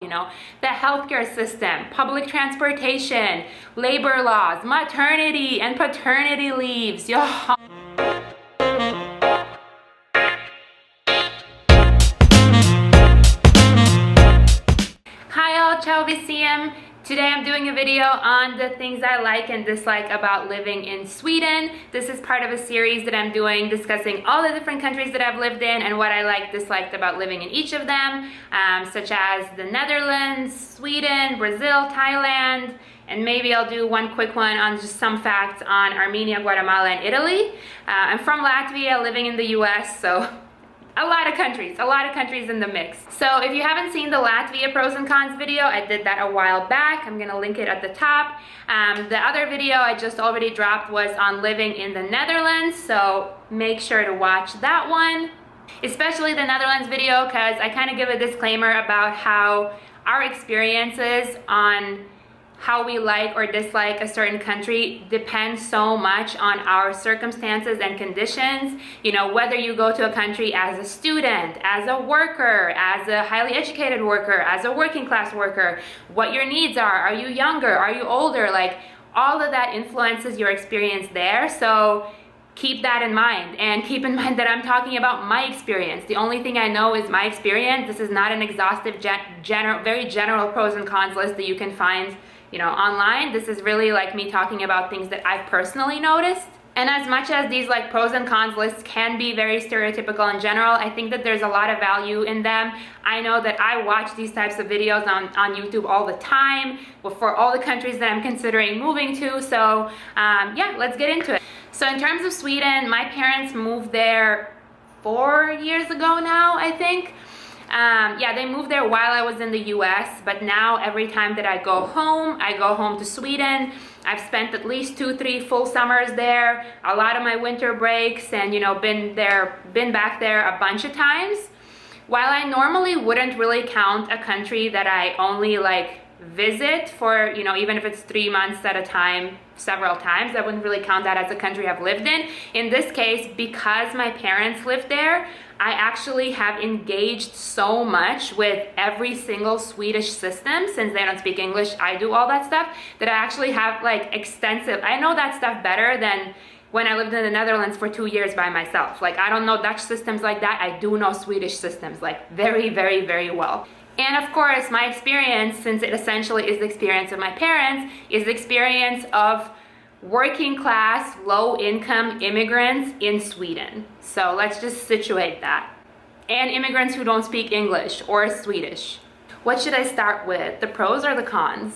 you know, the healthcare system, public transportation, labor laws, maternity and paternity leaves. Yo. Hi all, ciao visiem. Today I'm doing a video on the things I like and dislike about living in Sweden. This is part of a series that I'm doing discussing all the different countries that I've lived in and what I disliked about living in each of them, such as the Netherlands, Sweden, Brazil, Thailand, and maybe I'll do one quick one on just some facts on Armenia, Guatemala, and Italy. I'm from Latvia, living in the US, so a lot of countries in the mix. So if you haven't seen the Latvia pros and cons video, I did that a while back. I'm gonna link it at the top. The other video I just already dropped was on living in the Netherlands, so make sure to watch that one. Especially the Netherlands video, because I kind of give a disclaimer about how our experiences on how we like or dislike a certain country depends so much on our circumstances and conditions. You know, whether you go to a country as a student, as a worker, as a highly educated worker, as a working class worker, what your needs are you younger, are you older, like all of that influences your experience there. So keep that in mind, and keep in mind that I'm talking about my experience. The only thing I know is my experience. This is not an exhaustive, very general pros and cons list that you can find, you know, online. This is really like me talking about things that I've personally noticed. And as much as these like pros and cons lists can be very stereotypical in general, I think that there's a lot of value in them. I know that I watch these types of videos on YouTube all the time for all the countries that I'm considering moving to. So yeah, let's get into it. So in terms of Sweden, my parents moved there 4 years ago now, I think. Yeah, they moved there while I was in the US, but now every time that I go home to Sweden. I've spent at least 2-3 full summers there, a lot of my winter breaks, and you know, been back there a bunch of times. While I normally wouldn't really count a country that I only like visit for, you know, even if it's 3 months at a time, several times, I wouldn't really count that as a country I've lived in. In this case, because my parents lived there, I actually have engaged so much with every single Swedish system. Since they don't speak English, I do all that stuff, that I actually have like extensive, I know that stuff better than when I lived in the Netherlands for 2 years by myself. Like, I don't know Dutch systems like that. I do know Swedish systems like very, very, very well. And of course, my experience, since it essentially is the experience of my parents, is the experience of working class, low income immigrants in Sweden. So let's just situate that. And immigrants who don't speak English or Swedish. What should I start with? The pros or the cons?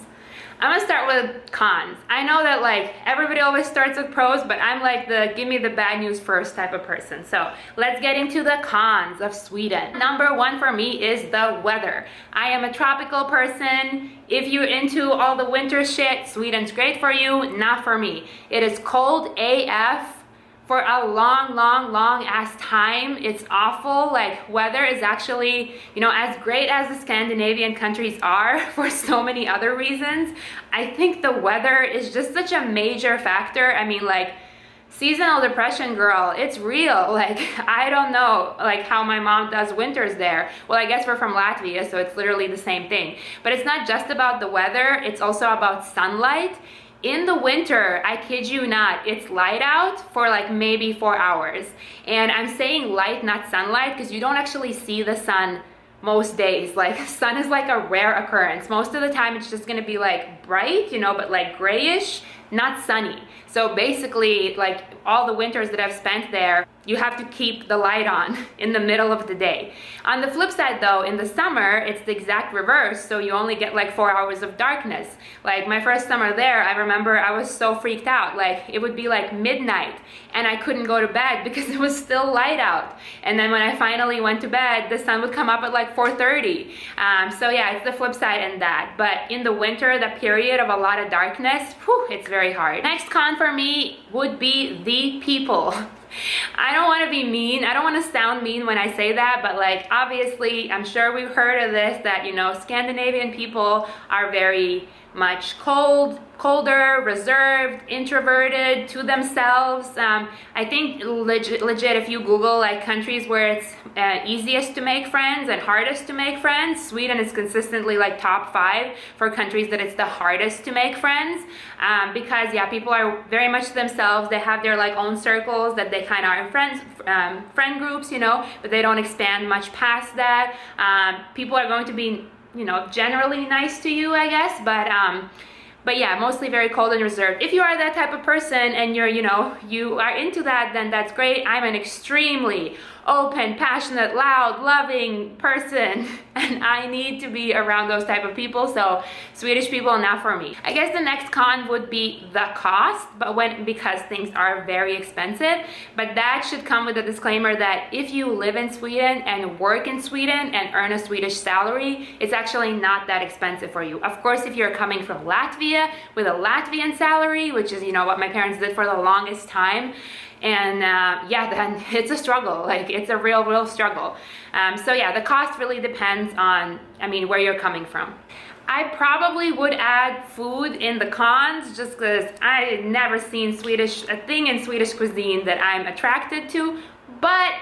I'm gonna start with cons. I know that like everybody always starts with pros, but I'm like the give me the bad news first type of person. So let's get into the cons of Sweden. Number one for me is the weather. I am a tropical person. If you're into all the winter shit, Sweden's great for you, not for me. It is cold AF. For a long ass time. It's awful. Like, weather is actually, you know, as great as the Scandinavian countries are for so many other reasons, I think the weather is just such a major factor. I mean, like, seasonal depression, girl, it's real. Like, I don't know like how my mom does winters there. Well, I guess we're from Latvia, so it's literally the same thing. But it's not just about the weather, it's also about sunlight. In the winter, I kid you not, it's light out for like maybe 4 hours. And I'm saying light, not sunlight, because you don't actually see the sun most days. Like, sun is like a rare occurrence. Most of the time it's just gonna be like bright, you know, but like grayish, not sunny. So basically, like all the winters that I've spent there, you have to keep the light on in the middle of the day. On the flip side though, in the summer, it's the exact reverse. So you only get like 4 hours of darkness. Like my first summer there, I remember I was so freaked out. Like it would be like midnight and I couldn't go to bed because it was still light out. And then when I finally went to bed, the sun would come up at like 4:30. So yeah, it's the flip side in that. But in the winter, the period of a lot of darkness, whew, it's very hard. Next con for me would be the people. I don't want to be mean. I don't want to sound mean when I say that, but like obviously I'm sure we've heard of this, that, you know, Scandinavian people are very much colder, reserved, introverted, to themselves. I think legit, if you Google like countries where it's easiest to make friends and hardest to make friends, Sweden is consistently like top 5 for countries that it's the hardest to make friends, because yeah, people are very much to themselves. They have their like own circles that they kind of are in friend groups, you know, but they don't expand much past that. People are going to be, you know, generally nice to you, I guess, but yeah, mostly very cold and reserved. If you are that type of person and you're, you know, you are into that, then that's great. I'm an extremely open, passionate, loud, loving person, and I need to be around those type of people, so Swedish people, not for me. I guess the next con would be the cost, because things are very expensive, but that should come with a disclaimer that if you live in Sweden and work in Sweden and earn a Swedish salary, it's actually not that expensive for you. Of course, if you're coming from Latvia with a Latvian salary, which is, you know, what my parents did for the longest time, and yeah, then it's a struggle. Like, it's a real struggle. So yeah, the cost really depends on, I mean, where you're coming from. I probably would add food in the cons, just because I've never seen a thing in Swedish cuisine that I'm attracted to, but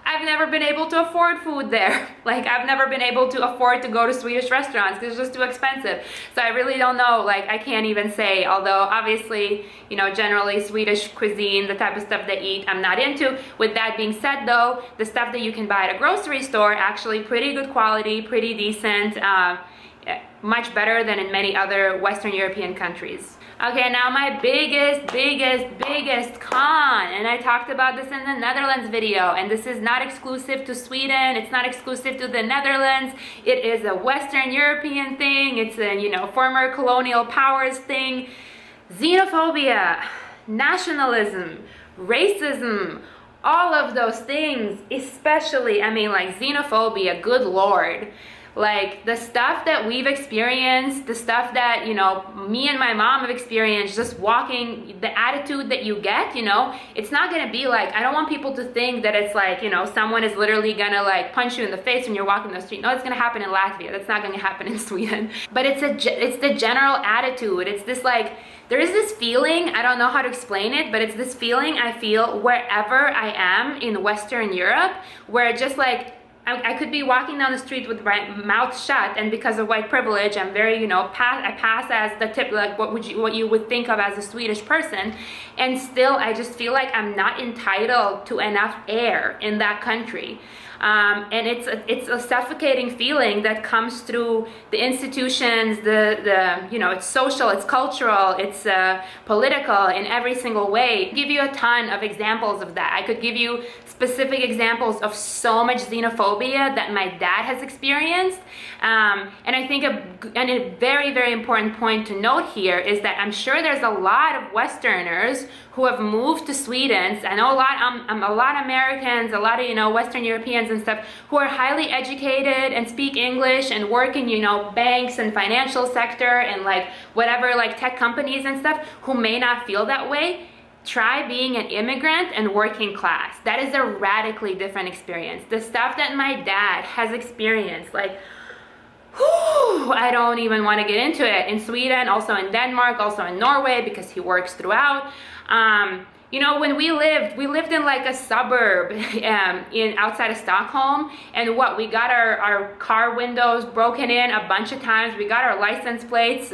I've never been able to afford food there. Like, I've never been able to afford to go to Swedish restaurants because it's just too expensive. So I really don't know, like, I can't even say, although obviously, you know, generally Swedish cuisine, the type of stuff they eat, I'm not into. With that being said though, the stuff that you can buy at a grocery store, actually pretty good quality, pretty decent, much better than in many other Western European countries. Okay, now my biggest con, and I talked about this in the Netherlands video, and this is not exclusive to Sweden, it's not exclusive to the Netherlands, it is a Western European thing, it's a, you know, former colonial powers thing. Xenophobia, nationalism, racism, all of those things, especially, I mean, like xenophobia, good Lord. Like, the stuff that we've experienced, the stuff that, you know, me and my mom have experienced, just walking, the attitude that you get, you know, it's not gonna be like, I don't want people to think that it's like, you know, someone is literally gonna like punch you in the face when you're walking the street. No, it's gonna happen in Latvia. That's not gonna happen in Sweden. But it's the general attitude. It's this like, there is this feeling, I don't know how to explain it, but it's this feeling I feel wherever I am in Western Europe, where just like, I could be walking down the street with my mouth shut, and because of white privilege, I'm very, you know, I pass as the tip, like what you would think of as a Swedish person, and still I just feel like I'm not entitled to enough air in that country. And it's a suffocating feeling that comes through the institutions, the you know, it's social, it's cultural, it's political in every single way. I'll give you a ton of examples of that. I could give you specific examples of so much xenophobia that my dad has experienced. And I think a very important point to note here is that I'm sure there's a lot of Westerners who have moved to Sweden. I know a lot of Americans, a lot of, you know, Western Europeans and stuff who are highly educated and speak English and work in, you know, banks and financial sector and like whatever, like tech companies and stuff, who may not feel that way. Try being an immigrant and working class. That is a radically different experience. The stuff that my dad has experienced, like, whew, I don't even want to get into it. In Sweden, also in Denmark, also in Norway, because he works throughout. You know, when we lived in like a suburb outside of Stockholm, and we got our car windows broken in a bunch of times, we got our license plates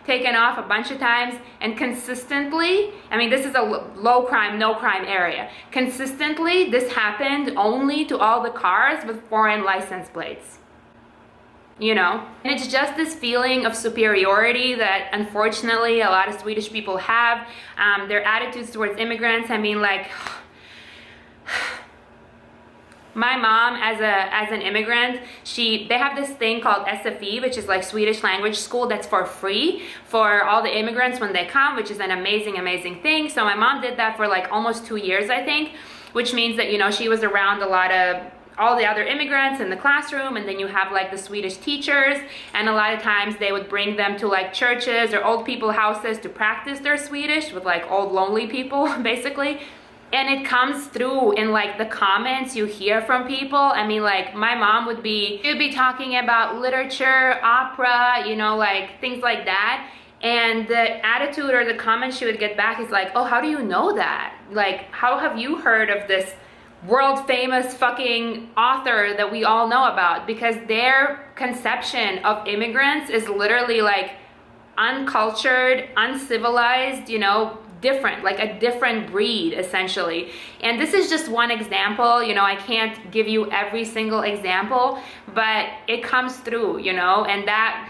taken off a bunch of times, and consistently, I mean, this is a low crime, no crime area, consistently this happened only to all the cars with foreign license plates. You know, and it's just this feeling of superiority that unfortunately a lot of Swedish people have. Their attitudes towards immigrants, I mean, like, my mom as an immigrant, they have this thing called SFI, which is like Swedish language school, that's for free for all the immigrants when they come, which is an amazing thing. So my mom did that for like almost 2 years, I think, which means that, you know, she was around a lot of all the other immigrants in the classroom, and then you have like the Swedish teachers, and a lot of times they would bring them to like churches or old people houses to practice their Swedish with like old lonely people basically. And it comes through in like the comments you hear from people. I mean, like my mom would be talking about literature, opera, you know, like things like that. And the attitude or the comment she would get back is like, oh, how do you know that? Like, how have you heard of this world famous fucking author that we all know about? Because their conception of immigrants is literally like uncultured, uncivilized, you know, different, like a different breed essentially. And this is just one example, you know, I can't give you every single example, but it comes through, you know, and that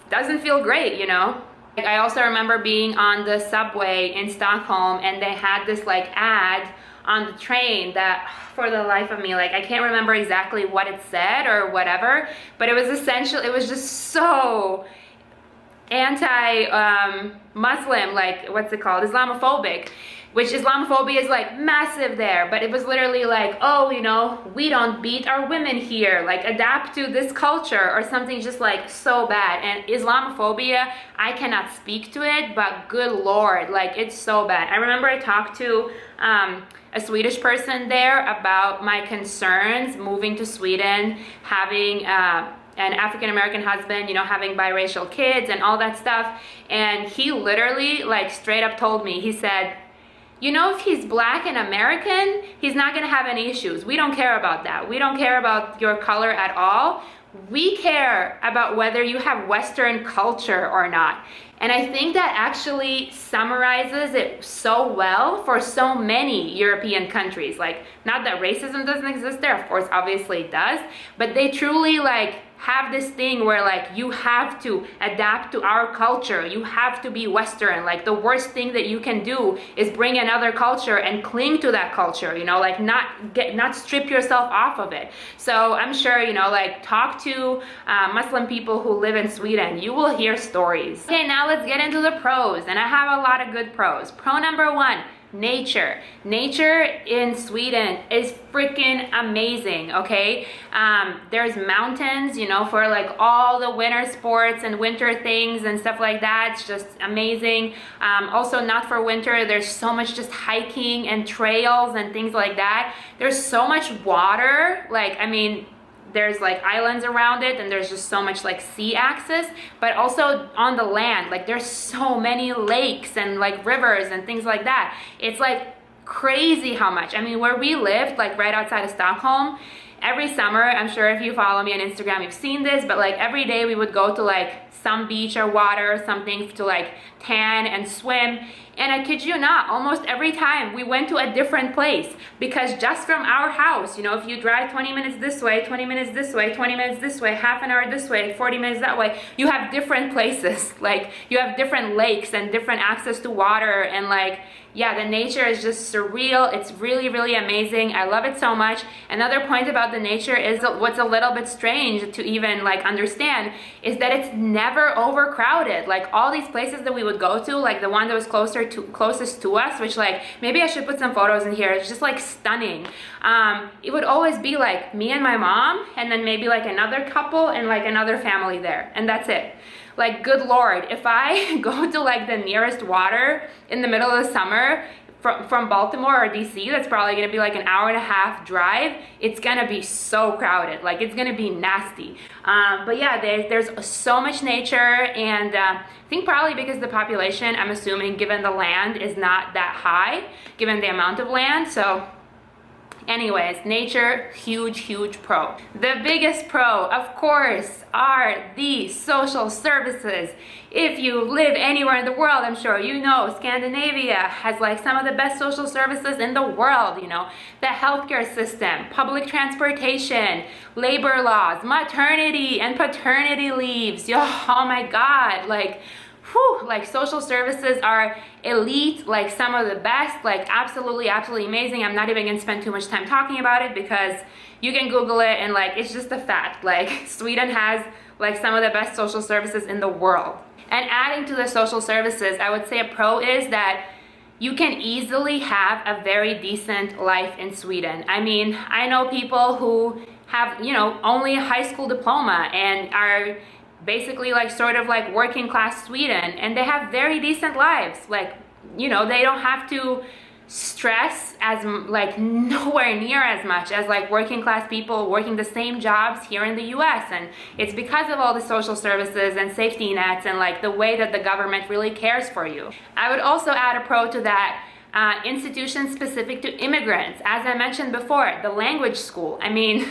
doesn't feel great, you know. Like, I also remember being on the subway in Stockholm and they had this like ad on the train that, for the life of me, like I can't remember exactly what it said or whatever, but it was essentially, it was just so anti-Muslim, like what's it called, Islamophobic, which Islamophobia is like massive there, but it was literally like, oh, you know, we don't beat our women here, like adapt to this culture or something, just like so bad. And Islamophobia, I cannot speak to it, but good Lord, like it's so bad. I remember I talked to a Swedish person there about my concerns moving to Sweden, having an African-American husband, you know, having biracial kids and all that stuff. And he literally like straight up told me, he said, you know, if he's black and American, he's not gonna have any issues. We don't care about that. We don't care about your color at all. We care about whether you have Western culture or not. And I think that actually summarizes it so well for so many European countries. Like, not that racism doesn't exist there, of course, obviously it does, but they truly like have this thing where like you have to adapt to our culture, you have to be Western. Like the worst thing that you can do is bring another culture and cling to that culture, you know, like not strip yourself off of it. So I'm sure, you know, like talk to Muslim people who live in Sweden, you will hear stories. Okay, now let's get into the pros, and I have a lot of good pros. Pro number one, nature. Nature in Sweden is freaking amazing, okay? There's mountains, you know, for like all the winter sports and winter things and stuff like that. It's just amazing. Also not for winter, there's so much just hiking and trails and things like that. There's so much water, like, I mean, there's like islands around it and there's just so much like sea access, but also on the land, like there's so many lakes and like rivers and things like that. It's like crazy how much. I mean, where we lived, like right outside of Stockholm, every summer, I'm sure if you follow me on Instagram, you've seen this, but like every day we would go to like some beach or water or something to like tan and swim. And I kid you not, almost every time we went to a different place, because just from our house, you know, if you drive 20 minutes this way, 20 minutes this way, 20 minutes this way, half an hour this way, 40 minutes that way, you have different places. Like you have different lakes and different access to water, and like, yeah, the nature is just surreal. It's really, really amazing. I love it so much. Another point about the nature is what's a little bit strange to even like understand is that it's never overcrowded. Like all these places that we would go to, like the one that was closest to us, which like, maybe I should put some photos in here. It's just like stunning. It would always be like me and my mom, and then maybe like another couple and like another family there, and that's it. Like, good Lord, if I go to like the nearest water in the middle of the summer from Baltimore or DC, that's probably gonna be like an hour and a half drive. It's gonna be so crowded, like it's gonna be nasty. But yeah, there's so much nature, and I think probably because the population, I'm assuming, given the land is not that high, given the amount of land, so anyways, nature, huge, huge pro. The biggest pro, of course, are the social services. If you live anywhere in the world, I'm sure you know Scandinavia has like some of the best social services in the world, you know, the healthcare system, public transportation, labor laws, maternity and paternity leaves. Yo, oh my God, like, whew, like social services are elite, like some of the best, like absolutely, absolutely amazing. I'm not even gonna spend too much time talking about it because you can Google it and like, it's just a fact. Like Sweden has like some of the best social services in the world. And adding to the social services, I would say a pro is that you can easily have a very decent life in Sweden. I mean, I know people who have, you know, only a high school diploma and are basically like sort of like working class Sweden, and they have very decent lives. Like, you know, they don't have to stress as like nowhere near as much as like working class people working the same jobs here in the US. And it's because of all the social services and safety nets and like the way that the government really cares for you. I would also add a pro to that. Institutions specific to immigrants. As I mentioned before, the language school. I mean,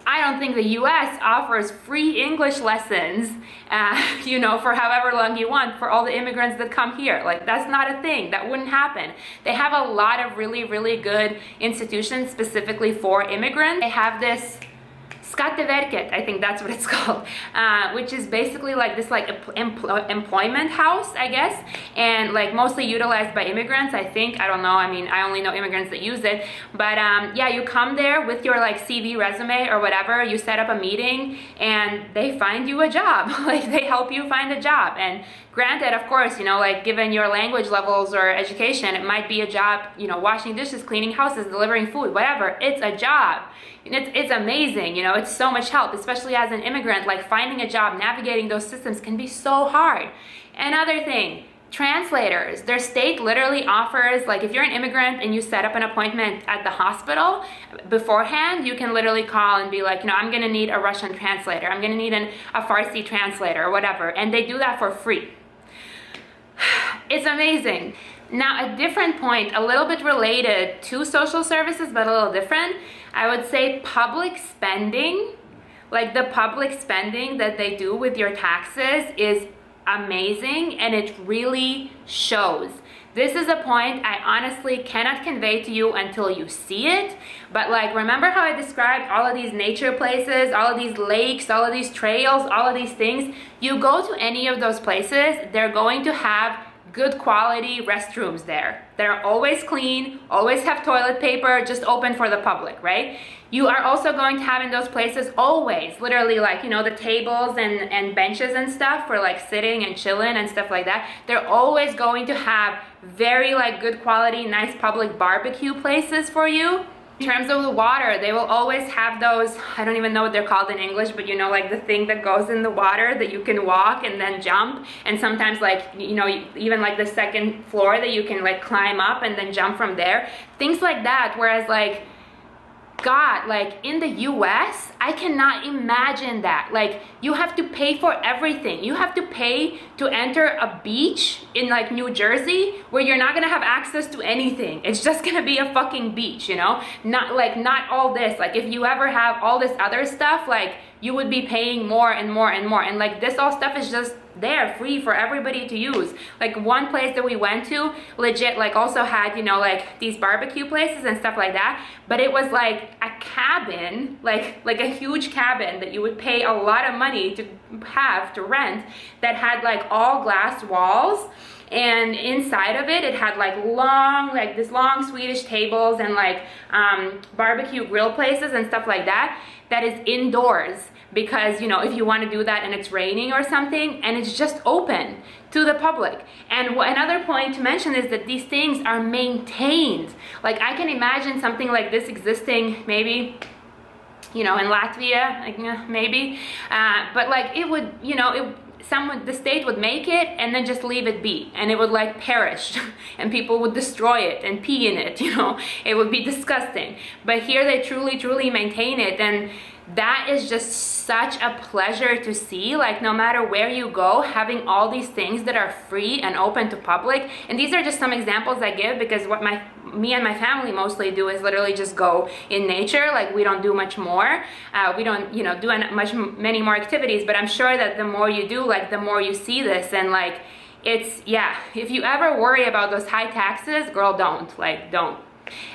I don't think the US offers free English lessons, you know, for however long you want for all the immigrants that come here. Like, that's not a thing. That wouldn't happen. They have a lot of really, really good institutions specifically for immigrants. They have this Skatteverket, I think that's what it's called, which is basically like this like employment house, I guess, and like mostly utilized by immigrants, I think. I don't know. I mean, I only know immigrants that use it. But yeah, you come there with your like CV, resume, or whatever. You set up a meeting, and they find you a job. Like, they help you find a job. And granted, of course, you know, like given your language levels or education, it might be a job, you know, washing dishes, cleaning houses, delivering food, whatever. It's a job. It's amazing, you know, it's so much help, especially as an immigrant. Like, finding a job, navigating those systems can be so hard. Another thing, translators. Their state literally offers, like, if you're an immigrant and you set up an appointment at the hospital beforehand, you can literally call and be like, you know, I'm gonna need a Russian translator, I'm gonna need a Farsi translator or whatever, and they do that for free. It's amazing. Now, a different point, a little bit related to social services, but a little different, I would say public spending, like the public spending that they do with your taxes is amazing, and it really shows. This is a point I honestly cannot convey to you until you see it, but like, remember how I described all of these nature places, all of these lakes, all of these trails, all of these things? You go to any of those places, they're going to have good quality restrooms there. They're always clean, always have toilet paper, just open for the public, right? You are also going to have in those places always, literally, like, you know, the tables and benches and stuff for like sitting and chilling and stuff like that. They're always going to have very like good quality, nice public barbecue places for you. In terms of the water, they will always have those, I don't even know what they're called in English, but you know, like the thing that goes in the water that you can walk and then jump, and sometimes like, you know, even like the second floor that you can like climb up and then jump from there. Things like that, whereas like, God, like in the US, I cannot imagine that. Like, you have to pay for everything. You have to pay to enter a beach in like New Jersey where you're not gonna have access to anything. It's just gonna be a fucking beach, you know? Not all this. Like, if you ever have all this other stuff, like, you would be paying more and more and more. And like, this all stuff is just there, free for everybody to use. Like, one place that we went to legit like also had, you know, like these barbecue places and stuff like that, but it was like a cabin, like a huge cabin that you would pay a lot of money to have to rent, that had like all glass walls, and inside of it, it had like this long Swedish tables and like barbecue grill places and stuff like that, that is indoors, because, you know, if you want to do that and it's raining or something, and it's just open to the public. And another point to mention is that these things are maintained. Like, I can imagine something like this existing maybe, you know, in Latvia, like, maybe, but like, it would, you know, the state would make it and then just leave it be, and it would like perish and people would destroy it and pee in it, you know, it would be disgusting. But here they truly maintain it, and that is just such a pleasure to see. Like, no matter where you go, having all these things that are free and open to public. And these are just some examples I give, because what me and my family mostly do is literally just go in nature. Like, we don't do much more. We don't, you know, do many more activities, but I'm sure that the more you do, like, the more you see this. And like, it's, yeah, if you ever worry about those high taxes, girl, don't. Like, don't.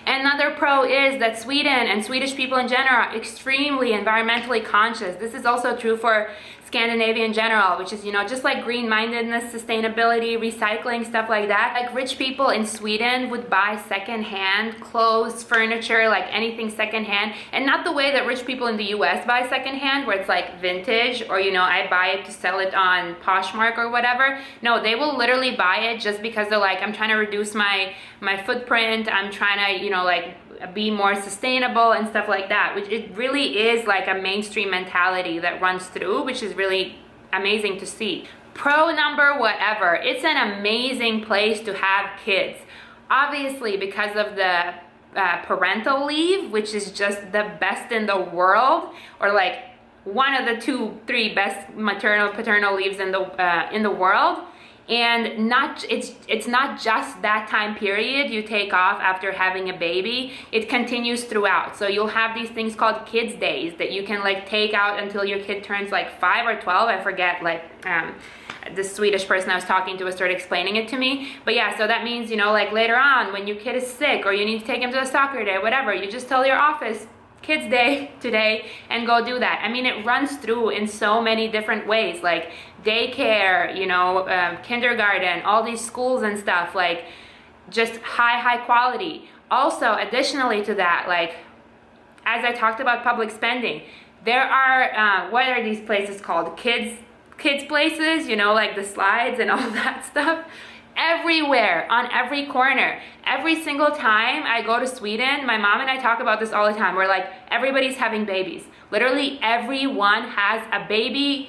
Another pro is that Sweden and Swedish people in general are extremely environmentally conscious. This is also true for Scandinavia in general, which is, you know, just like green-mindedness, sustainability, recycling, stuff like that. Like, rich people in Sweden would buy secondhand clothes, furniture, like anything secondhand, and not the way that rich people in the US buy secondhand, where it's like vintage, or, you know, I buy it to sell it on Poshmark or whatever. No, they will literally buy it just because they're like, I'm trying to reduce my footprint, I'm trying to, you know, like, be more sustainable and stuff like that, which it really is like a mainstream mentality that runs through, which is really amazing to see. Pro number whatever, it's an amazing place to have kids. Obviously, because of the parental leave, which is just the best in the world, or like one of the 2-3 best maternal paternal leaves in the world. And it's not just that time period you take off after having a baby. It continues throughout. So you'll have these things called kids days that you can like take out until your kid turns like 5 or 12. I forget, like the Swedish person I was talking to was sort of explaining it to me. But yeah, so that means, you know, like later on when your kid is sick or you need to take him to a soccer day, whatever, you just tell your office, kids day today, and go do that. I mean, it runs through in so many different ways, like daycare, you know, kindergarten, all these schools and stuff, like just high quality. Also, additionally to that, like as I talked about public spending, there are what are these places called? Kids places, you know, like the slides and all that stuff. Everywhere, on every corner. Every single time I go to Sweden, my mom and I talk about this all the time. We're like, everybody's having babies. Literally everyone has a baby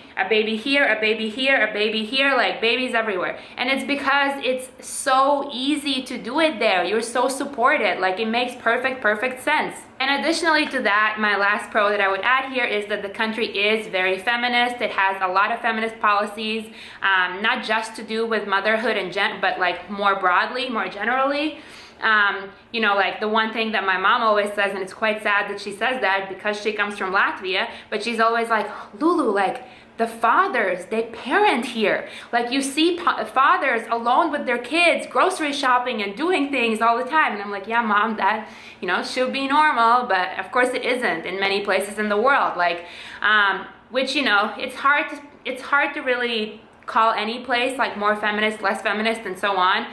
here, a baby here, a baby here, like babies everywhere. And it's because it's so easy to do it there. You're so supported, like it makes perfect sense. And additionally to that, my last pro that I would add here is that the country is very feminist. It has a lot of feminist policies, not just to do with motherhood and but like more broadly, more generally. You know, like the one thing that my mom always says, and it's quite sad that she says that because she comes from Latvia, but she's always like, Lulu, like the fathers, they parent here. Like you see fathers alone with their kids, grocery shopping and doing things all the time. And I'm like, yeah, mom, that, you know, should be normal, but of course it isn't in many places in the world. Like, which, you know, it's hard to really call any place like more feminist, less feminist, and so on.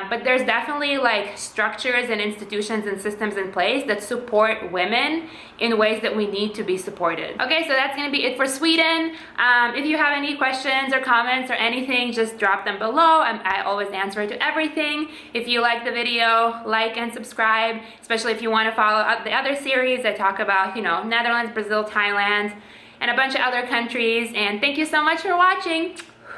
But there's definitely like structures and institutions and systems in place that support women in ways that we need to be supported. Okay, so that's gonna be it for Sweden. If you have any questions or comments or anything, just drop them below. I always answer to everything. If you like the video, like and subscribe, especially if you wanna follow the other series. I talk about, you know, Netherlands, Brazil, Thailand, and a bunch of other countries. And thank you so much for watching.